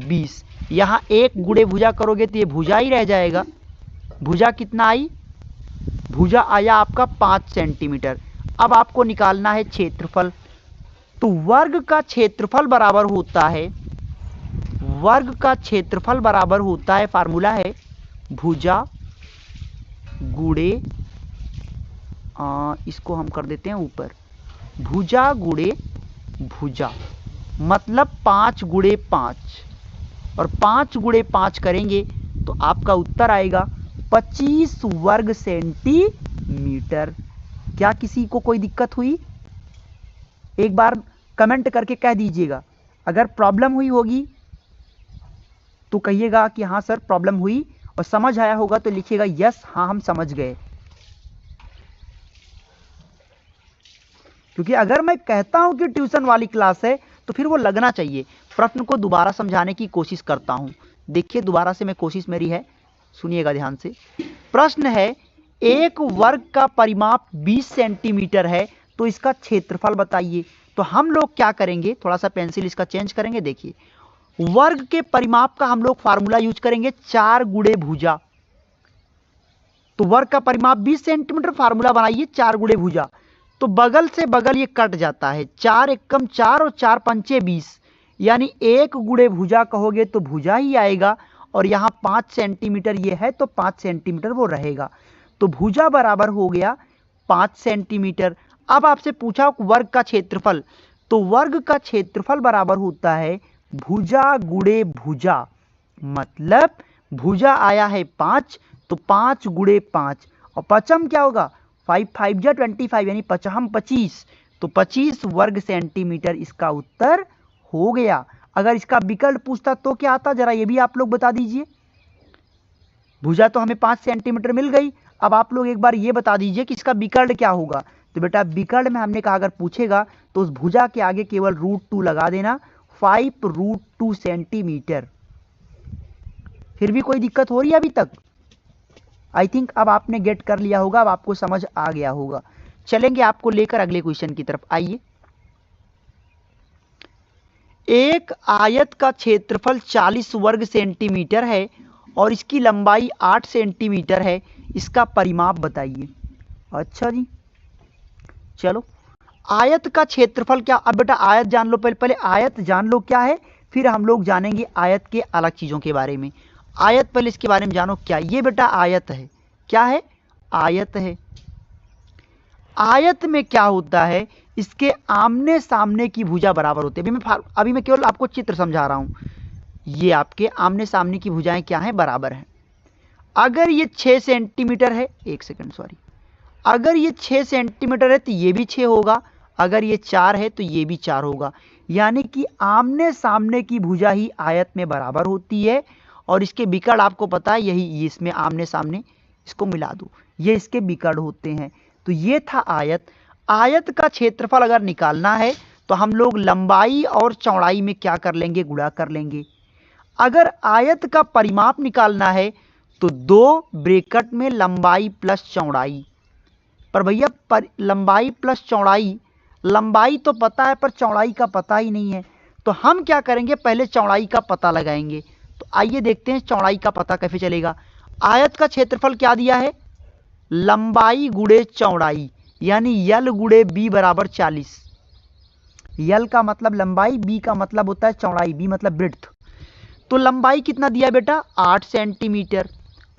20। यहाँ 1 गुणे भुजा करोगे तो ये भुजा ही रह जाएगा। भुजा कितना आई? भुजा आया आपका 5 सेंटीमीटर। अब आपको निकालना है क्षेत्रफल। तो वर्ग का क्षेत्रफल बराबर होता है, वर्ग का क्षेत्रफल बराबर होता है, फार्मूला है भुजा गुणे, इसको हम कर देते हैं ऊपर, भुजा गुणे भुजा मतलब 5 गुणे 5, और 5 गुणे 5 करेंगे तो आपका उत्तर आएगा 25 वर्ग सेंटीमीटर। क्या किसी को कोई दिक्कत हुई? एक बार कमेंट करके कह दीजिएगा। अगर प्रॉब्लम हुई होगी तो कहिएगा कि हाँ सर प्रॉब्लम हुई, और समझ आया होगा तो लिखिएगा यस हाँ हम समझ गए। क्योंकि अगर मैं कहता हूं कि ट्यूशन वाली क्लास है तो फिर वो लगना चाहिए। प्रश्न को दोबारा समझाने की कोशिश करता हूं। देखिए दोबारा से मैं कोशिश मेरी है, सुनिएगा ध्यान से। प्रश्न है, एक वर्ग का परिमाप 20 सेंटीमीटर है तो इसका क्षेत्रफल बताइए। तो हम लोग क्या करेंगे, थोड़ा सा पेंसिल इसका चेंज करेंगे। देखिए, वर्ग के परिमाप का हम लोग फार्मूला यूज करेंगे 4 गुणे भुजा। तो वर्ग का परिमाप 20 सेंटीमीटर, फार्मूला बनाइए 4 गुणे भुजा। तो बगल से बगल ये कट जाता है, 4 एकम 4 और 4 पंचे 20, यानी 1 गुणे भुजा कहोगे तो भुजा ही आएगा, और यहाँ 5 सेंटीमीटर ये है तो 5 सेंटीमीटर वो रहेगा। तो भुजा बराबर हो गया 5 सेंटीमीटर। अब आपसे पूछा वर्ग का क्षेत्रफल, तो वर्ग का क्षेत्रफल बराबर होता है भुजा गुणे भुजा, मतलब भुजा आया है 5 तो 5 गुणे 5, और पचम क्या होगा? 5 5 जा 25, यानी पचहम 25, तो 25 वर्ग सेंटीमीटर इसका उत्तर हो गया। अगर इसका विकल्प पूछता तो क्या आता, जरा ये भी आप लोग बता दीजिए। भुजा तो हमें 5 सेंटीमीटर मिल गई, अब आप लोग एक बार ये बता दीजिए कि इसका विकल्प क्या होगा। तो बेटा विकल्प में हमने कहा अगर पूछेगा तो उस भुजा के आगे केवल √2 लगा देना, 5√2 सेंटीमीटर। फिर भी कोई दिक्कत हो रही है अभी तक? आई थिंक अब आपने गेट कर लिया होगा, अब आपको समझ आ गया होगा। चलेंगे आपको लेकर अगले क्वेश्चन की तरफ। आइए, एक आयत का क्षेत्रफल 40 वर्ग सेंटीमीटर है और इसकी लंबाई 8 सेंटीमीटर है, इसका परिमाप बताइए। अच्छा जी, चलो आयत का क्षेत्रफल क्या। अब बेटा आयत जान लो, पहले आयत जान लो क्या है, फिर हम लोग जानेंगे आयत के अलग चीजों के बारे में। आयत पहले इसके बारे में जानो क्या। ये बेटा आयत है, क्या है? आयत है। आयत में क्या होता है, इसके आमने सामने की भुजा बराबर होती है। अभी मैं केवल आपको चित्र समझा रहा हूं। ये आपके आमने सामने की भुजाएं क्या हैं? बराबर हैं। अगर ये 6 सेंटीमीटर है, एक सेकंड सॉरी, अगर ये 6 सेंटीमीटर है तो ये भी 6 होगा, अगर ये 4 है तो ये भी 4 होगा। यानी कि आमने सामने की भुजा ही आयत में बराबर होती है। और इसके विकर्ण आपको पता है, यही इसमें आमने सामने, इसको मिला दो, ये इसके विकर्ण होते हैं। तो ये था आयत। आयत का क्षेत्रफल अगर निकालना है तो हम लोग लंबाई और चौड़ाई में क्या कर लेंगे? गुणा कर लेंगे। अगर आयत का परिमाप निकालना है तो 2 ब्रैकेट में लंबाई प्लस चौड़ाई। पर भैया लंबाई प्लस चौड़ाई, लंबाई तो पता है पर चौड़ाई का पता ही नहीं है, तो हम क्या करेंगे? पहले चौड़ाई का पता लगाएंगे। तो आइए देखते हैं चौड़ाई का पता कैसे चलेगा। आयत का क्षेत्रफल क्या दिया है? लंबाई गुणे चौड़ाई, यानी यल गुणे बी बराबर 40। यल का मतलब लंबाई, बी का मतलब होता है चौड़ाई, बी मतलब ब्रेड्थ। तो लंबाई कितना दिया बेटा? 8 सेंटीमीटर,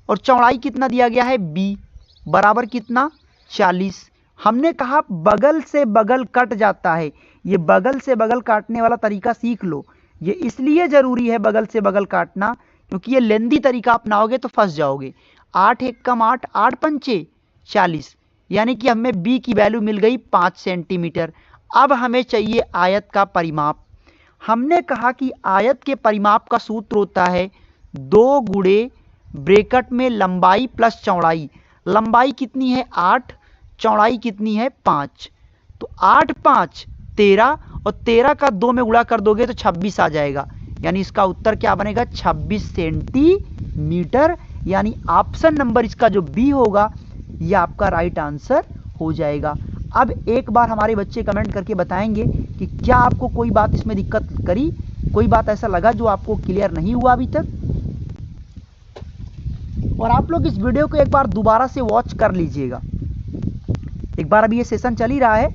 और चौड़ाई कितना दिया गया है? बी। बराबर कितना 40। हमने कहा बगल से बगल कट जाता है, ये बगल से बगल काटने वाला तरीका सीख लो। ये इसलिए जरूरी है बगल से बगल काटना क्योंकि ये लेंदी तरीका अपनाओगे तो फंस जाओगे। 8 एकम 8, 8 पंचे 40, यानी कि हमें बी की वैल्यू मिल गई 5 सेंटीमीटर। अब हमें चाहिए आयत का परिमाप। हमने कहा कि आयत के परिमाप का सूत्र होता है 2 गुणे ब्रैकेट में लंबाई प्लस चौड़ाई। लंबाई कितनी है 8, चौड़ाई कितनी है 5, तो 8 5 13, और 13 का 2 में गुणा कर दोगे तो 26 आ जाएगा। यानी इसका उत्तर क्या बनेगा 26 सेंटीमीटर। यानी ऑप्शन नंबर इसका जो बी होगा ये आपका राइट आंसर हो जाएगा। अब एक बार हमारे बच्चे कमेंट करके बताएंगे कि क्या आपको कोई बात इसमें दिक्कत करी, कोई बात ऐसा लगा जो आपको क्लियर नहीं हुआ अभी तक। और आप लोग इस वीडियो को एक बार दोबारा से वॉच कर लीजिएगा। एक बार अभी ये सेशन चल ही रहा है,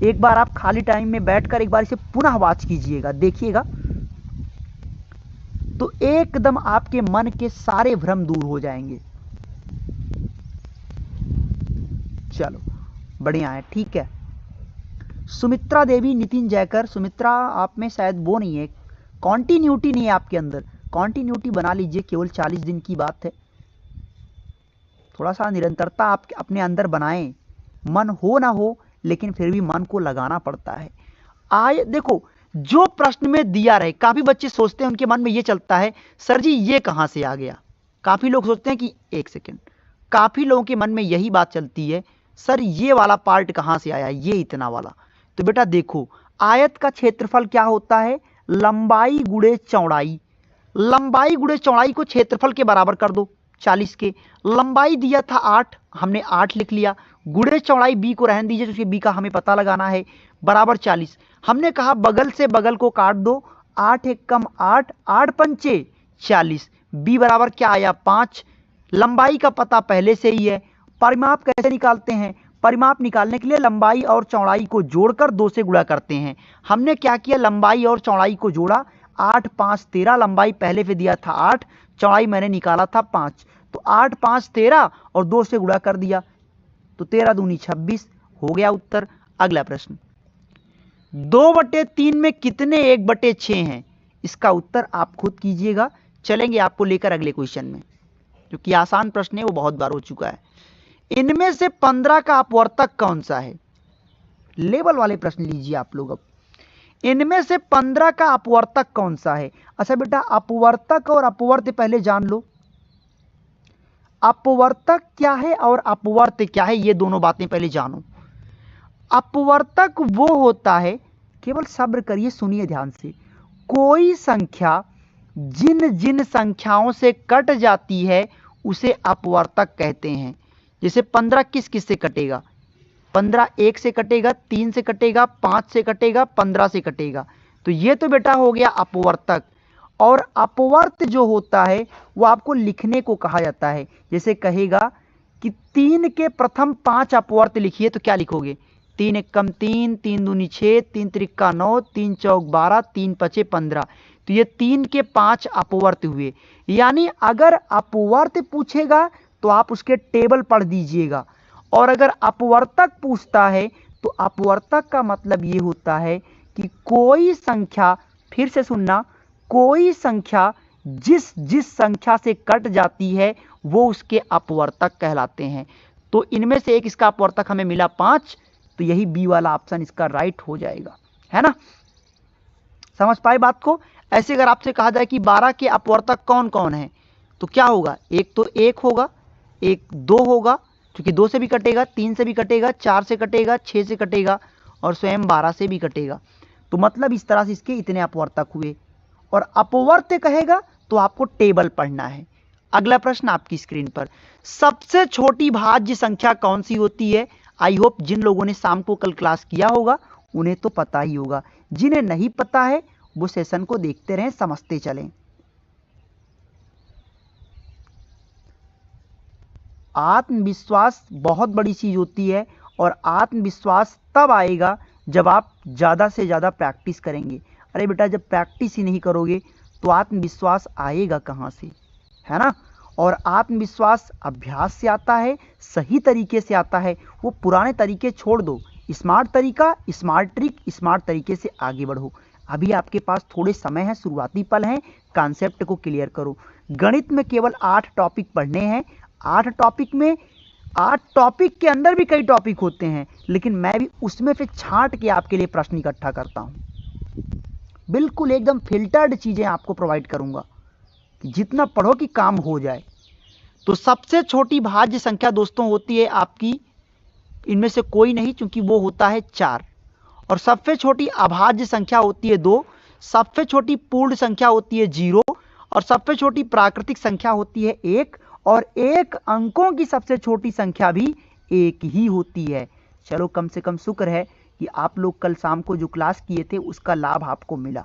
एक बार आप खाली टाइम में बैठकर एक बार इसे पुनः वॉच कीजिएगा, देखिएगा तो एकदम आपके मन के सारे भ्रम दूर हो जाएंगे। चलो बढ़िया है, ठीक है। सुमित्रा देवी, नितिन जयकर, सुमित्रा आप में शायद वो नहीं है, कॉन्टिन्यूटी नहीं है आपके अंदर। कॉन्टिन्यूटी बना लीजिए, केवल 40 दिन की बात है। थोड़ा सा निरंतरता आप अपने अंदर बनाएं, मन हो ना हो लेकिन फिर भी मन को लगाना पड़ता है। आए देखो जो प्रश्न में दिया रहे, काफी बच्चे सोचते हैं उनके मन में ये चलता है सर जी ये कहां से आ गया। काफी लोग सोचते हैं कि एक सेकेंड, काफी लोगों के मन में यही बात चलती है सर ये वाला पार्ट कहां से आया, ये इतना वाला। तो बेटा देखो आयत का क्षेत्रफल क्या होता है, लंबाई गुणे चौड़ाई। लंबाई गुणे चौड़ाई को क्षेत्रफल के बराबर कर दो 40 के। लंबाई दिया था 8, हमने 8 लिख लिया, गुणे चौड़ाई बी को रहने दीजिए क्योंकि बी का हमें पता लगाना है, बराबर 40। हमने कहा बगल से बगल को काट दो, 8 एकम 8, 8 पंचे 40, बी बराबर क्या आया 5। लंबाई का पता पहले से ही है। परिमाप कैसे निकालते हैं, परिमाप निकालने के लिए लंबाई और चौड़ाई को जोड़कर 2 से गुणा करते हैं। हमने क्या किया, लंबाई और चौड़ाई को जोड़ा, 8 5 13, लंबाई पहले से दिया था 8, चौड़ाई मैंने निकाला था 5, तो 8 5 13 और 2 से गुणा कर दिया, तो 13 दूनी 26 हो गया उत्तर। अगला प्रश्न, 2/3 में कितने 1/6 हैं, इसका उत्तर आप खुद कीजिएगा। चलेंगे आपको लेकर अगले क्वेश्चन में, जो कि आसान प्रश्न है, वो बहुत बार हो चुका है। इनमें से 15 का अपवर्तक कौन सा है, लेवल वाले प्रश्न लीजिए आप लोग। अब इनमें से 15 का अपवर्तक कौन सा है। अच्छा बेटा अपवर्तक और अपवर्त्य पहले जान लो, अपवर्तक क्या है और अपवर्त्य क्या है, ये दोनों बातें पहले जानो। अपवर्तक वो होता है, केवल सब्र करिए सुनिए ध्यान से, कोई संख्या जिन जिन संख्याओं से कट जाती है उसे अपवर्तक कहते हैं। जैसे 15 किस किस से कटेगा, 15 1 से कटेगा, 3 से कटेगा, 5 से कटेगा, 15 से कटेगा, तो ये तो बेटा हो गया अपवर्तक। और अपवर्त्य जो होता है वो आपको लिखने को कहा जाता है। जैसे कहेगा कि 3 के प्रथम 5 अपवर्त्य लिखिए, तो क्या लिखोगे, 3 एकम 3, 3 दूनी 6, 3 त्रिका 9, 3 चौक 12, 3 पचे 15, तो ये 3 के 5 अपवर्त्य हुए। यानी अगर अपवर्त्य पूछेगा तो आप उसके टेबल पढ़ दीजिएगा, और अगर अपवर्तक पूछता है तो अपवर्तक का मतलब ये होता है कि कोई संख्या, फिर से सुनना, कोई संख्या जिस जिस संख्या से कट जाती है वो उसके अपवर्तक कहलाते हैं। तो इनमें से एक इसका अपवर्तक हमें मिला 5, तो यही बी वाला ऑप्शन इसका राइट हो जाएगा, है ना। समझ पाए बात को। ऐसे अगर आपसे कहा जाए कि 12 के अपवर्तक कौन कौन है, तो क्या होगा, एक तो 1 होगा, एक 2 होगा क्योंकि 2 से भी कटेगा, 3 से भी कटेगा, 4 से कटेगा, 6 से कटेगा, और स्वयं 12 से भी कटेगा। तो मतलब इस तरह से इसके इतने अपवर्तक हुए। और अपवर्त्य कहेगा तो आपको टेबल पढ़ना है। अगला प्रश्न आपकी स्क्रीन पर, सबसे छोटी भाज्य संख्या कौन सी होती है। आई होप जिन लोगों ने शाम को कल क्लास किया होगा उन्हें तो पता ही होगा, जिन्हें नहीं पता है वो सेशन को देखते रहें, समझते चलें। आत्मविश्वास बहुत बड़ी चीज होती है, और आत्मविश्वास तब आएगा जब आप ज़्यादा से ज़्यादा प्रैक्टिस करेंगे। अरे बेटा जब प्रैक्टिस ही नहीं करोगे तो आत्मविश्वास आएगा कहाँ से, है ना। और आत्मविश्वास अभ्यास से आता है, सही तरीके से आता है। वो पुराने तरीके छोड़ दो, स्मार्ट तरीका, स्मार्ट ट्रिक, स्मार्ट तरीके से आगे बढ़ो। अभी आपके पास थोड़े समय है, शुरुआती पल हैं, कॉन्सेप्ट को क्लियर करो। गणित में केवल 8 टॉपिक पढ़ने हैं। 8 टॉपिक में 8 टॉपिक के अंदर भी कई टॉपिक होते हैं, लेकिन मैं भी उसमें से छांट के आपके लिए प्रश्न इकट्ठा करता हूं। बिल्कुल एकदम फिल्टर्ड चीजें आपको प्रोवाइड करूंगा कि जितना पढ़ो कि काम हो जाए। तो सबसे छोटी भाज्य संख्या दोस्तों होती है आपकी, इनमें से कोई नहीं, क्योंकि वो होता है 4। और सबसे छोटी अभाज्य संख्या होती है 2, सबसे छोटी पूर्ण संख्या होती है 0, और सबसे छोटी प्राकृतिक संख्या होती है 1, और 1 अंकों की सबसे छोटी संख्या भी 1 ही होती है। चलो कम से कम शुक्र है कि आप लोग कल शाम को जो क्लास किए थे उसका लाभ आपको मिला,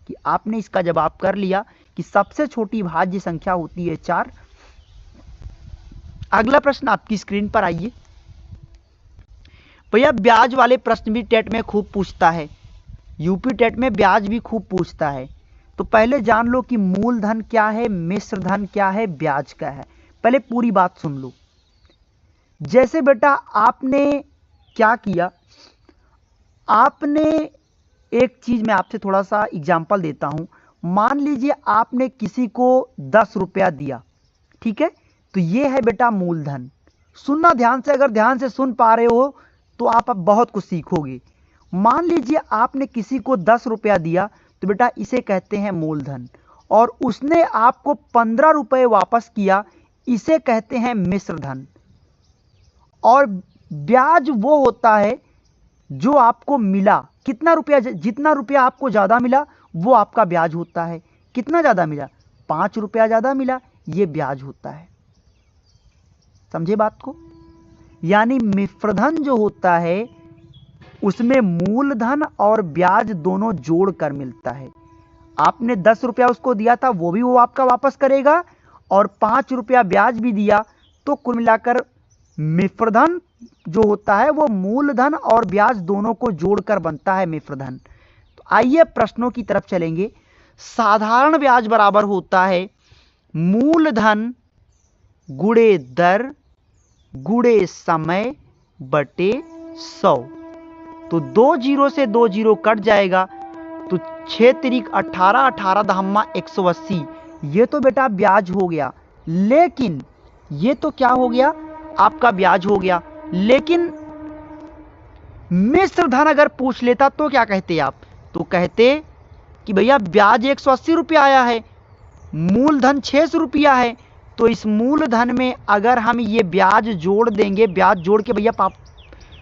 कि आपने इसका जवाब कर लिया कि सबसे छोटी भाज्य संख्या होती है 4। अगला प्रश्न आपकी स्क्रीन पर आइए। भैया ब्याज वाले प्रश्न भी टेट में खूब पूछता है, यूपी टेट में ब्याज भी खूब पूछता है। तो पहले जान लो कि मूलधन क्या है, मिश्र धन क्या है, ब्याज क्या है। पहले पूरी बात सुन लो। जैसे बेटा आपने क्या किया, आपने एक चीज मैं आपसे थोड़ा सा एग्जांपल देता हूं। मान लीजिए आपने किसी को 10 रुपया दिया, ठीक है, तो ये है बेटा मूलधन। सुनना ध्यान से, अगर ध्यान से सुन पा रहे हो तो आप अब बहुत कुछ सीखोगे। मान लीजिए आपने किसी को 10 रुपया दिया, तो बेटा इसे कहते हैं मूलधन, और उसने आपको 15 रुपए वापस किया, इसे कहते हैं मिश्र धन। और ब्याज वो होता है जो आपको मिला, कितना रुपया, जितना रुपया आपको ज्यादा मिला वो आपका ब्याज होता है। कितना ज्यादा मिला, 5 रुपया ज्यादा मिला, ये ब्याज होता है। समझे बात को? यानी मिश्रधन जो होता है उसमें मूलधन और ब्याज दोनों जोड़कर मिलता है। आपने 10 रुपया उसको दिया था, वो भी वो आपका वापस करेगा, और 5 रुपया ब्याज भी दिया, तो कुल मिलाकर मिश्रधन जो होता है वो मूलधन और ब्याज दोनों को जोड़कर बनता है मिश्रधन। तो आइए प्रश्नों की तरफ चलेंगे। साधारण ब्याज बराबर होता है मूलधन गुणे दर गुणे समय बटे 100। तो 2 जीरो से 2 जीरो कट जाएगा, तो 6 तिरिक 18, 18 दहम्मा 180, ये तो बेटा ब्याज हो गया। लेकिन ये तो क्या हो गया, आपका ब्याज हो गया। लेकिन मिश्र धन अगर पूछ लेता तो क्या कहते आप? तो कहते कि भैया ब्याज 180 रुपया आया है, मूलधन 600 रुपया है, तो इस मूलधन में अगर हम ये ब्याज जोड़ देंगे, ब्याज जोड़ के भैया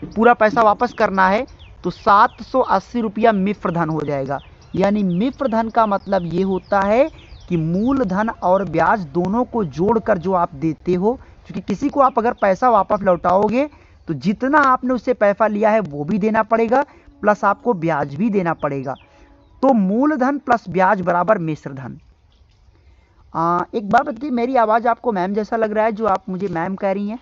पूरा पैसा वापस करना है, तो 780 रुपया मिश्र धन हो जाएगा। यानी मिश्र धन का मतलब ये होता है कि मूलधन और ब्याज दोनों को जोड़कर जो आप देते हो, क्योंकि किसी को आप अगर पैसा वापस लौटाओगे तो जितना आपने उससे पैसा लिया है वो भी देना पड़ेगा, प्लस आपको ब्याज भी देना पड़ेगा। तो मूलधन प्लस ब्याज बराबर मिश्र धन। एक बात बताइए, मेरी आवाज आपको मैम जैसा लग रहा है जो आप मुझे मैम कह रही हैं?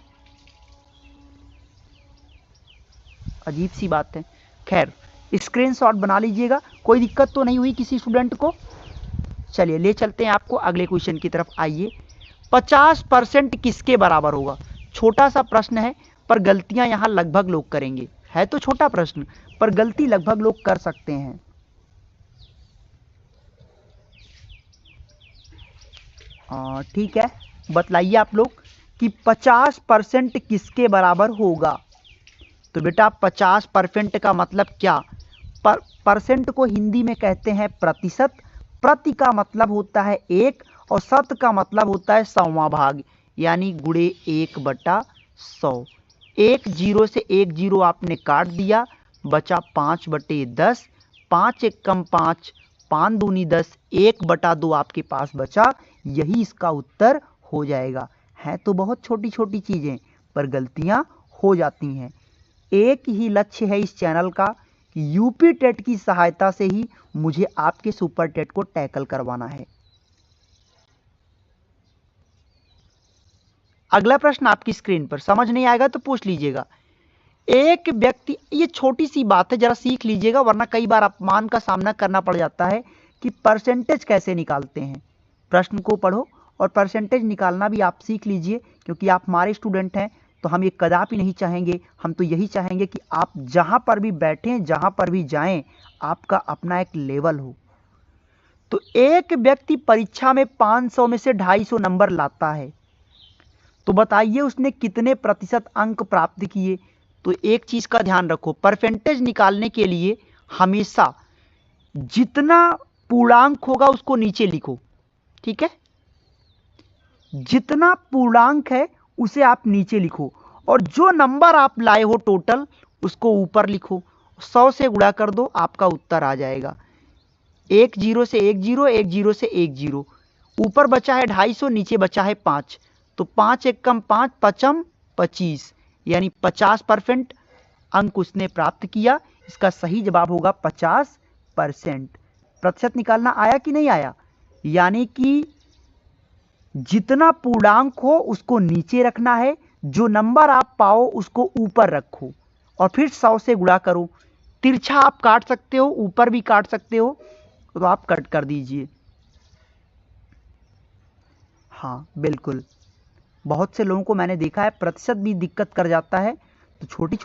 अजीब सी बात है। खैर स्क्रीनशॉट बना लीजिएगा, कोई दिक्कत तो नहीं हुई किसी स्टूडेंट को? चलिए ले चलते हैं आपको अगले क्वेश्चन की तरफ। आइए, 50% किसके बराबर होगा? छोटा सा प्रश्न है, पर गलतियां यहां लगभग लोग करेंगे। है तो छोटा प्रश्न, पर गलती लगभग लोग कर सकते हैं। ठीक है, बतलाइए आप लोग कि 50% किसके बराबर होगा? तो बेटा 50% का मतलब क्या? परसेंट को हिंदी में कहते हैं प्रतिशत। प्रति का मतलब होता है 1, और शत का मतलब होता है 100वां भाग, यानी गुणे 1/100। 1 जीरो से 1 जीरो आपने काट दिया, बचा 5/10। 5 एक कम 5, 5 दूनी 10, 1/2 आपके पास बचा। यही इसका उत्तर हो जाएगा। है तो बहुत छोटी छोटी चीजें, पर गलतियां हो जाती हैं। एक ही लक्ष्य है इस चैनल का कि यूपी टेट की सहायता से ही मुझे आपके सुपर टेट को टैकल करवाना है। अगला प्रश्न आपकी स्क्रीन पर, समझ नहीं आएगा तो पूछ लीजिएगा। एक व्यक्ति, ये छोटी सी बात है, जरा सीख लीजिएगा, वरना कई बार अपमान का सामना करना पड़ जाता है कि परसेंटेज कैसे निकालते हैं। प्रश्न को पढ़ो और परसेंटेज निकालना भी आप सीख लीजिए, क्योंकि आप हमारे स्टूडेंट हैं तो हम ये कदापि नहीं चाहेंगे। हम तो यही चाहेंगे कि आप जहाँ पर भी बैठें, जहाँ पर भी जाएं, आपका अपना एक लेवल हो। तो एक व्यक्ति परीक्षा में 500 में से 250 नंबर लाता है, तो बताइए उसने कितने प्रतिशत अंक प्राप्त किए। तो एक चीज का ध्यान रखो, परसेंटेज निकालने के लिए हमेशा जितना पूर्णांक होगा उसको नीचे लिखो, ठीक है। जितना पूर्णांक है उसे आप नीचे लिखो, और जो नंबर आप लाए हो टोटल उसको ऊपर लिखो। 100 से गुणा कर दो, आपका उत्तर आ जाएगा। 1 0 से 1 0, 1 0 से 1 0, ऊपर बचा है 250, नीचे बचा है 5, तो 5 एक कम 5, पचम 25, यानी 50% अंक उसने प्राप्त किया। इसका सही जवाब होगा 50%। प्रतिशत निकालना आया कि नहीं आया? यानी कि जितना पूर्णांक हो उसको नीचे रखना है, जो नंबर आप पाओ उसको ऊपर रखो, और फिर 100 से गुणा करो। तिरछा आप काट सकते हो, ऊपर भी काट सकते हो, तो आप कट कर दीजिए। हाँ बिल्कुल, बहुत से लोगों को मैंने देखा है प्रतिशत भी दिक्कत कर जाता है, तो छोटी छोटी